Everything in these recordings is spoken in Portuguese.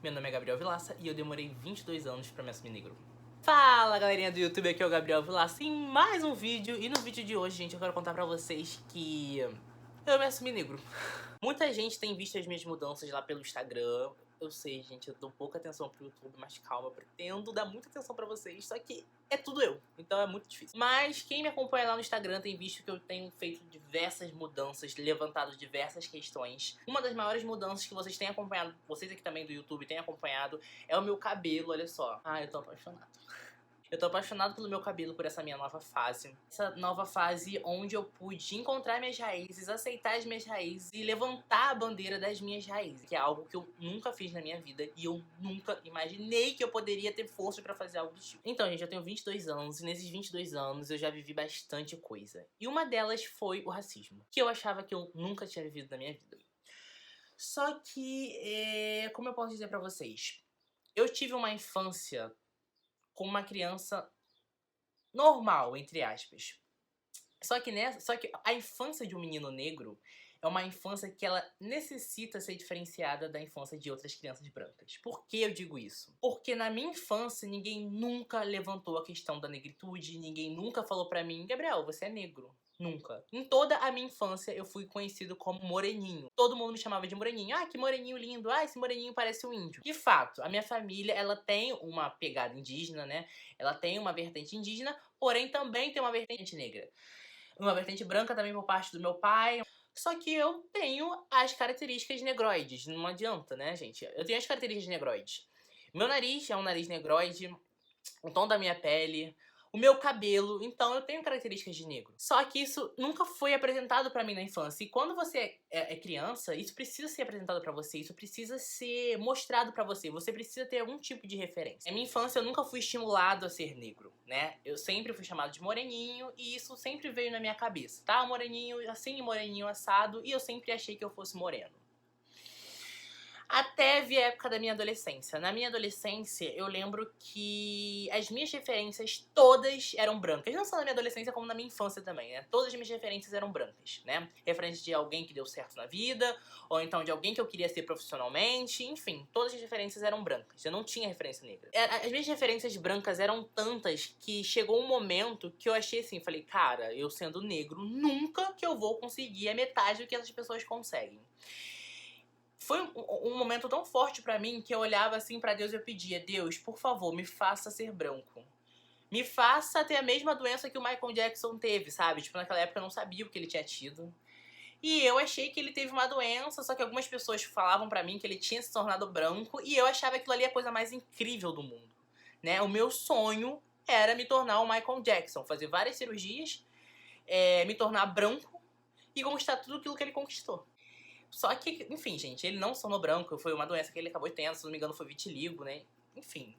Meu nome é Gabriel Vilaça e eu demorei 22 anos pra me assumir negro. Fala galerinha do YouTube, aqui é o Gabriel Vilaça em mais um vídeo. E no vídeo de hoje, gente, eu quero contar pra vocês que eu me assumi negro. Muita gente tem visto as minhas mudanças lá pelo Instagram. Eu sei, gente, eu dou pouca atenção pro YouTube, mas calma, eu pretendo dar muita atenção pra vocês, só que é tudo eu, então é muito difícil. Mas quem me acompanha lá no Instagram tem visto que eu tenho feito diversas mudanças, levantado diversas questões. Uma das maiores mudanças que vocês têm acompanhado, vocês aqui também do YouTube têm acompanhado, é o meu cabelo, olha só. Eu tô apaixonado. Eu tô apaixonado pelo meu cabelo, por essa minha nova fase. Essa nova fase onde eu pude encontrar minhas raízes, aceitar as minhas raízes e levantar a bandeira das minhas raízes. Que é algo que eu nunca fiz na minha vida e eu nunca imaginei que eu poderia ter força pra fazer algo do tipo. Então, gente, eu tenho 22 anos e nesses 22 anos eu já vivi bastante coisa. E uma delas foi o racismo, que eu achava que eu nunca tinha vivido na minha vida. Só que, como eu posso dizer pra vocês? Eu tive uma infância como uma criança normal, entre aspas. Só que a infância de um menino negro é uma infância que ela necessita ser diferenciada da infância de outras crianças brancas. Por que eu digo isso? Porque na minha infância ninguém nunca levantou a questão da negritude, ninguém nunca falou pra mim, Gabriel, você é negro. Nunca. Em toda a minha infância eu fui conhecido como moreninho. Todo mundo me chamava de moreninho. Ah, que moreninho lindo. Ah, esse moreninho parece um índio. De fato, a minha família, ela tem uma pegada indígena, né? Ela tem uma vertente indígena, porém também tem uma vertente negra. Uma vertente branca também por parte do meu pai. Só que eu tenho as características negroides. Não adianta, né, gente? Eu tenho as características negroides. Meu nariz é um nariz negroide. O tom da minha pele, o meu cabelo, então eu tenho características de negro. Só que isso nunca foi apresentado pra mim na infância. E quando você é criança, isso precisa ser apresentado pra você, isso precisa ser mostrado pra você. Você precisa ter algum tipo de referência. Na minha infância eu nunca fui estimulado a ser negro, né? Eu sempre fui chamado de moreninho e isso sempre veio na minha cabeça, tá? Moreninho assim, moreninho assado, e eu sempre achei que eu fosse moreno. Até vi a época da minha adolescência. Na minha adolescência, eu lembro que as minhas referências todas eram brancas. Não só na minha adolescência, como na minha infância também, né? Todas as minhas referências eram brancas, né? Referência de alguém que deu certo na vida, ou então de alguém que eu queria ser profissionalmente, enfim. Todas as referências eram brancas. Eu não tinha referência negra. As minhas referências brancas eram tantas que chegou um momento que eu achei assim, falei, cara, eu sendo negro, nunca que eu vou conseguir a metade do que essas pessoas conseguem. Foi um momento tão forte pra mim que eu olhava assim pra Deus e eu pedia, Deus, por favor, me faça ser branco. Me faça ter a mesma doença que o Michael Jackson teve, sabe? Tipo, naquela época eu não sabia o que ele tinha tido. E eu achei que ele teve uma doença, só que algumas pessoas falavam pra mim que ele tinha se tornado branco e eu achava aquilo ali a coisa mais incrível do mundo, né? O meu sonho era me tornar o Michael Jackson, fazer várias cirurgias, me tornar branco e conquistar tudo aquilo que ele conquistou. Só que, enfim, gente, ele não se tornou branco, foi uma doença que ele acabou tendo, se não me engano foi vitiligo, né? Enfim.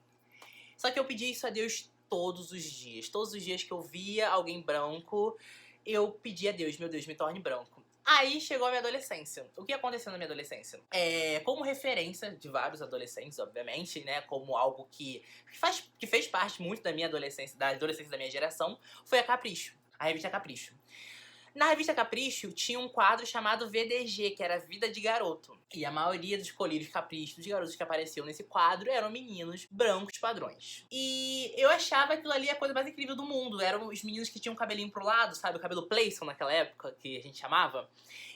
Só que eu pedi isso a Deus todos os dias. Todos os dias que eu via alguém branco, eu pedia a Deus, meu Deus, me torne branco. Aí chegou a minha adolescência. O que aconteceu na minha adolescência? Como referência de vários adolescentes, obviamente, né? Como algo que fez parte muito da minha adolescência, da adolescência da minha geração, foi a Capricho. A revista Capricho. Na revista Capricho tinha um quadro chamado VDG, que era Vida de Garoto. E a maioria dos colírios Capricho, dos garotos que apareciam nesse quadro, eram meninos brancos padrões. E eu achava aquilo ali a coisa mais incrível do mundo. Eram os meninos que tinham um cabelinho pro lado, sabe? O cabelo Playson naquela época, que a gente chamava.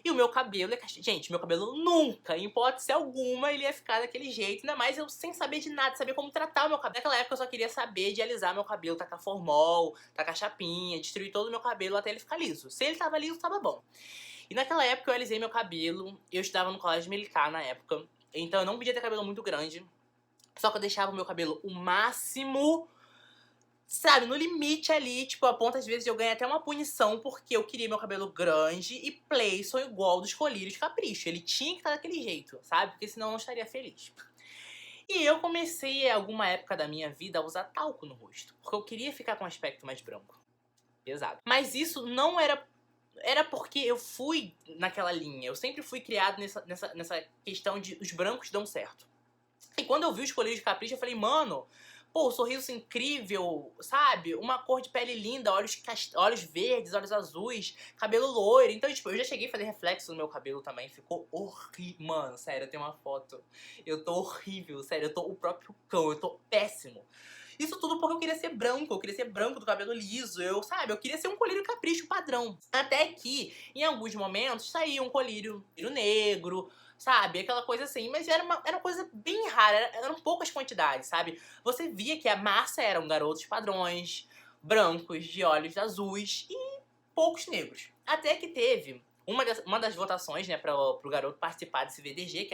E o meu cabelo gente, meu cabelo nunca, em hipótese alguma, ele ia ficar daquele jeito. Ainda mais eu sem saber de nada, saber como tratar o meu cabelo. Naquela época eu só queria saber de alisar meu cabelo, tacar formol, tacar chapinha, destruir todo o meu cabelo até ele ficar liso. Se ele tava liso, tava bom. E naquela época eu alisei meu cabelo, eu estudava no colégio militar na época, então eu não podia ter cabelo muito grande. Só que eu deixava o meu cabelo o máximo, sabe, no limite ali, tipo, a ponto às vezes de eu ganhar até uma punição porque eu queria meu cabelo grande e Playson igual dos colírios Capricho. Ele tinha que estar daquele jeito, sabe? Porque senão eu não estaria feliz. E eu comecei, alguma época da minha vida, a usar talco no rosto, porque eu queria ficar com um aspecto mais branco. Pesado. Mas isso não era porque eu fui naquela linha. Eu sempre fui criado nessa questão de os brancos dão certo. E quando eu vi os colírios de Capricho, eu falei, mano, Pô, sorriso incrível, sabe? Uma cor de pele linda, olhos verdes, olhos azuis, cabelo loiro. Então, tipo, eu já cheguei a fazer reflexo no meu cabelo também. Ficou horrível. Mano, sério, eu tenho uma foto. Eu tô horrível, sério. Eu tô o próprio cão, eu tô péssimo. Isso tudo porque eu queria ser branco. Eu queria ser branco, do cabelo liso. Eu queria ser um colírio capricho padrão. Até que, em alguns momentos, saía um colírio negro, sabe? Aquela coisa assim, mas era uma coisa bem rara, eram poucas quantidades, sabe? Você via que a massa eram garotos padrões, brancos, de olhos azuis e poucos negros. Até que teve uma das votações, né, pro garoto participar desse VDG, que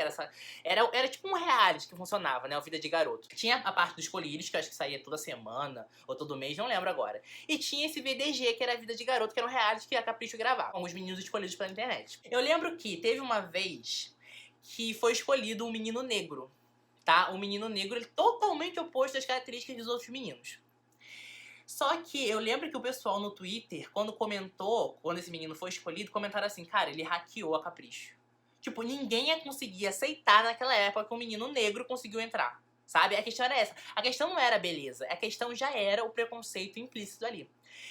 era tipo um reality que funcionava, né, o Vida de Garoto. Tinha a parte dos colírios, que eu acho que saía toda semana, ou todo mês, não lembro agora. E tinha esse VDG, que era a Vida de Garoto, que era um reality que a Capricho gravava, com os meninos escolhidos pela internet. Eu lembro que teve uma vez que foi escolhido um menino negro, tá? Um menino negro, ele totalmente oposto das características dos outros meninos. Só que eu lembro que o pessoal no Twitter, quando esse menino foi escolhido, comentaram assim, cara, ele hackeou a Capricho. Tipo, ninguém ia conseguir aceitar naquela época que um menino negro conseguiu entrar, sabe? A questão era essa. A questão não era a beleza, a questão já era o preconceito implícito ali.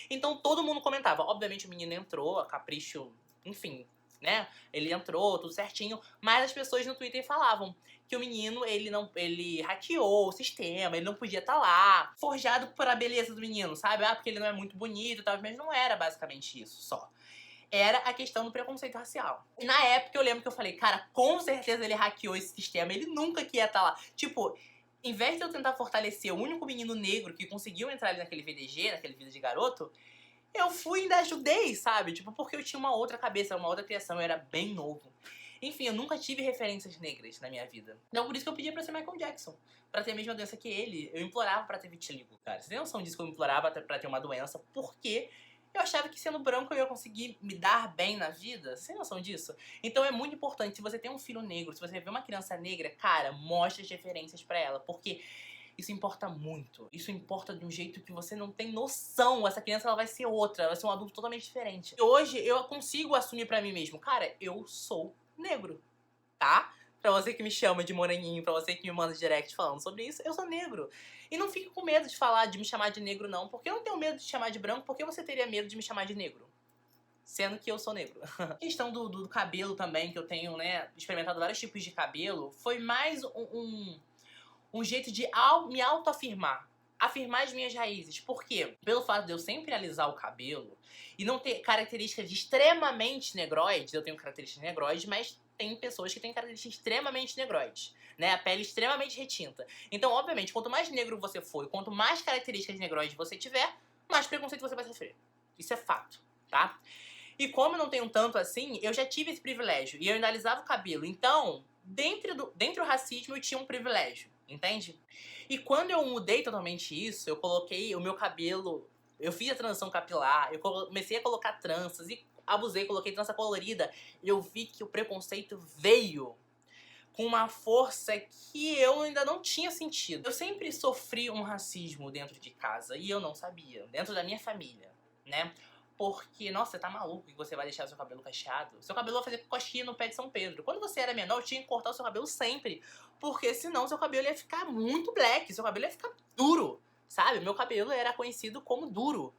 Então todo mundo comentava. Obviamente o menino entrou, a Capricho, enfim, né? Ele entrou, tudo certinho, mas as pessoas no Twitter falavam que o menino, ele hackeou o sistema, ele não podia estar lá, forjado por a beleza do menino, sabe? Ah, porque ele não é muito bonito e tal, mas não era basicamente isso só. Era a questão do preconceito racial. E na época eu lembro que eu falei, cara, com certeza ele hackeou esse sistema, ele nunca que ia estar lá. Tipo, em vez de eu tentar fortalecer o único menino negro que conseguiu entrar ali naquele VDG, naquele Vida de Garoto, eu fui e ainda ajudei, sabe? Tipo, porque eu tinha uma outra cabeça, uma outra criação, eu era bem novo. Enfim, eu nunca tive referências negras na minha vida. Então por isso que eu pedia pra ser Michael Jackson. Pra ter a mesma doença que ele. Eu implorava pra ter vitiligo, cara. Você tem noção disso que eu implorava pra ter uma doença? Porque eu achava que sendo branco eu ia conseguir me dar bem na vida. Você tem noção disso? Então é muito importante, se você tem um filho negro, se você vê uma criança negra, cara, mostre as referências pra ela. Porque isso importa muito. Isso importa de um jeito que você não tem noção. Essa criança ela vai ser outra, vai ser um adulto totalmente diferente. E hoje eu consigo assumir pra mim mesmo, cara, eu sou negro, tá? Pra você que me chama de moreninho, pra você que me manda direct falando sobre isso, eu sou negro. E não fique com medo de falar, de me chamar de negro não, porque eu não tenho medo de te chamar de branco, porque você teria medo de me chamar de negro? Sendo que eu sou negro. A questão do cabelo também, que eu tenho, né, experimentado vários tipos de cabelo, foi mais um jeito de me autoafirmar. Afirmar as minhas raízes. Por quê? Pelo fato de eu sempre alisar o cabelo e não ter características extremamente negroides, eu tenho características negroides, mas tem pessoas que têm características extremamente negroides, né? A pele extremamente retinta. Então, obviamente, quanto mais negro você for e quanto mais características negroides você tiver, mais preconceito você vai sofrer. Isso é fato, tá? E como eu não tenho tanto assim, eu já tive esse privilégio. E eu ainda alisava o cabelo. Então, dentro do racismo, eu tinha um privilégio. Entende? E quando eu mudei totalmente isso, eu coloquei o meu cabelo, eu fiz a transição capilar, eu comecei a colocar tranças e abusei, coloquei trança colorida, eu vi que o preconceito veio com uma força que eu ainda não tinha sentido. Eu sempre sofri um racismo dentro de casa e eu não sabia, dentro da minha família, né? Porque, nossa, você tá maluco que você vai deixar seu cabelo cacheado? Seu cabelo vai fazer cosquinha no pé de São Pedro. Quando você era menor, eu tinha que cortar o seu cabelo sempre. Porque senão seu cabelo ia ficar muito black, seu cabelo ia ficar duro, sabe? Meu cabelo era conhecido como duro,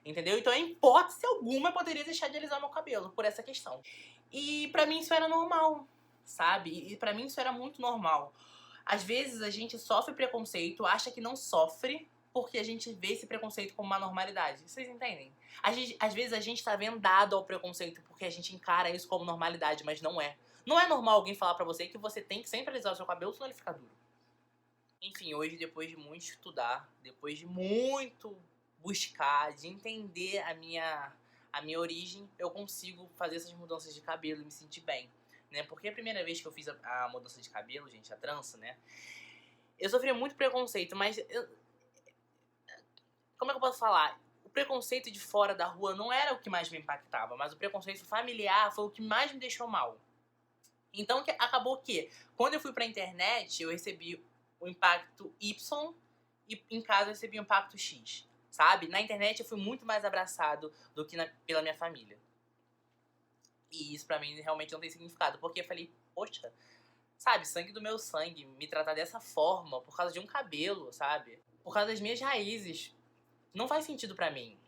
entendeu? Então, em hipótese alguma, eu poderia deixar de alisar meu cabelo por essa questão. E pra mim isso era normal, sabe? E pra mim isso era muito normal. Às vezes a gente sofre preconceito, acha que não sofre, porque a gente vê esse preconceito como uma normalidade. Vocês entendem? Às vezes a gente tá vendado ao preconceito porque a gente encara isso como normalidade, mas não é. Não é normal alguém falar pra você que você tem que sempre alisar o seu cabelo senão ele fica duro. Enfim, hoje, depois de muito estudar, depois de muito buscar, de entender a minha origem, eu consigo fazer essas mudanças de cabelo e me sentir bem, né? Porque a primeira vez que eu fiz a mudança de cabelo, gente, a trança, né? Eu sofria muito preconceito, mas como é que eu posso falar? O preconceito de fora da rua não era o que mais me impactava, mas o preconceito familiar foi o que mais me deixou mal. Então acabou que, quando eu fui pra internet, eu recebi o impacto Y e em casa eu recebi o impacto X, sabe? Na internet eu fui muito mais abraçado do que pela minha família. E isso pra mim realmente não tem significado, porque eu falei, poxa, sabe, sangue do meu sangue, me tratar dessa forma por causa de um cabelo, sabe? por causa das minhas raízes, não faz sentido pra mim.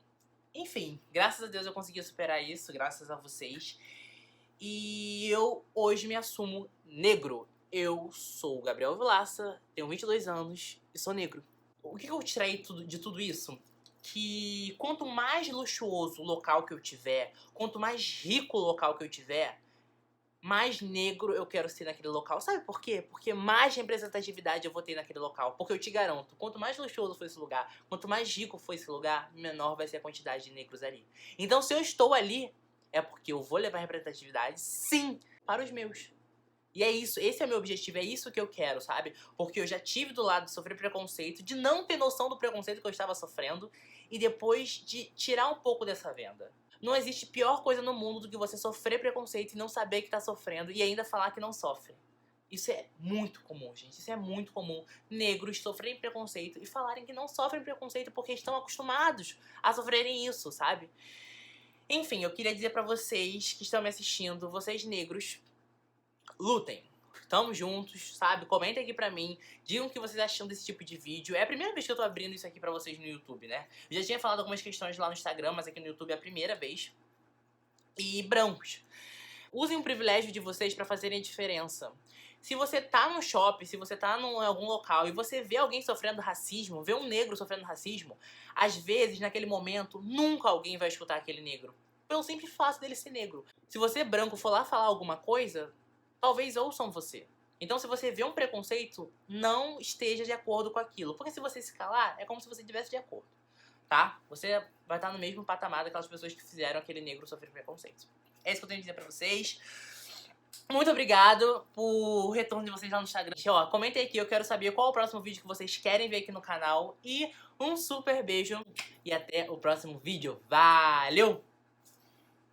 Enfim, graças a Deus eu consegui superar isso, graças a vocês. E eu hoje me assumo negro. Eu sou o Gabriel Vilaça, tenho 22 anos e sou negro. O que eu tirei de tudo isso? Que quanto mais luxuoso o local que eu tiver, quanto mais rico o local que eu tiver, mais negro eu quero ser naquele local. Sabe por quê? Porque mais representatividade eu vou ter naquele local. Porque eu te garanto, quanto mais luxuoso for esse lugar, quanto mais rico for esse lugar, menor vai ser a quantidade de negros ali. Então se eu estou ali, é porque eu vou levar representatividade, sim, para os meus. E é isso, esse é meu objetivo, é isso que eu quero, sabe? Porque eu já tive do lado de sofrer preconceito, de não ter noção do preconceito que eu estava sofrendo, e depois de tirar um pouco dessa venda. Não existe pior coisa no mundo do que você sofrer preconceito e não saber que tá sofrendo e ainda falar que não sofre. Isso é muito comum, gente. Isso é muito comum. Negros sofrerem preconceito e falarem que não sofrem preconceito porque estão acostumados a sofrerem isso, sabe? Enfim, eu queria dizer pra vocês que estão me assistindo, vocês negros, lutem. Tamo juntos, sabe? Comentem aqui pra mim, digam o que vocês acham desse tipo de vídeo. É a primeira vez que eu tô abrindo isso aqui pra vocês no YouTube, né? Eu já tinha falado algumas questões lá no Instagram, mas aqui no YouTube é a primeira vez. E brancos, usem o privilégio de vocês pra fazerem a diferença. Se você tá no shopping, se você tá em algum local e você vê alguém sofrendo racismo, vê um negro sofrendo racismo, às vezes, naquele momento, nunca alguém vai escutar aquele negro. Pelo simples fato dele ser negro. Se você branco for lá falar alguma coisa, talvez ouçam você. Então, se você vê um preconceito, não esteja de acordo com aquilo. Porque se você se calar, é como se você estivesse de acordo, tá? Você vai estar no mesmo patamar daquelas pessoas que fizeram aquele negro sofrer preconceito. É isso que eu tenho a dizer pra vocês. Muito obrigado por retorno de vocês lá no Instagram. Ó, comentem aqui, eu quero saber qual é o próximo vídeo que vocês querem ver aqui no canal. E um super beijo e até o próximo vídeo. Valeu!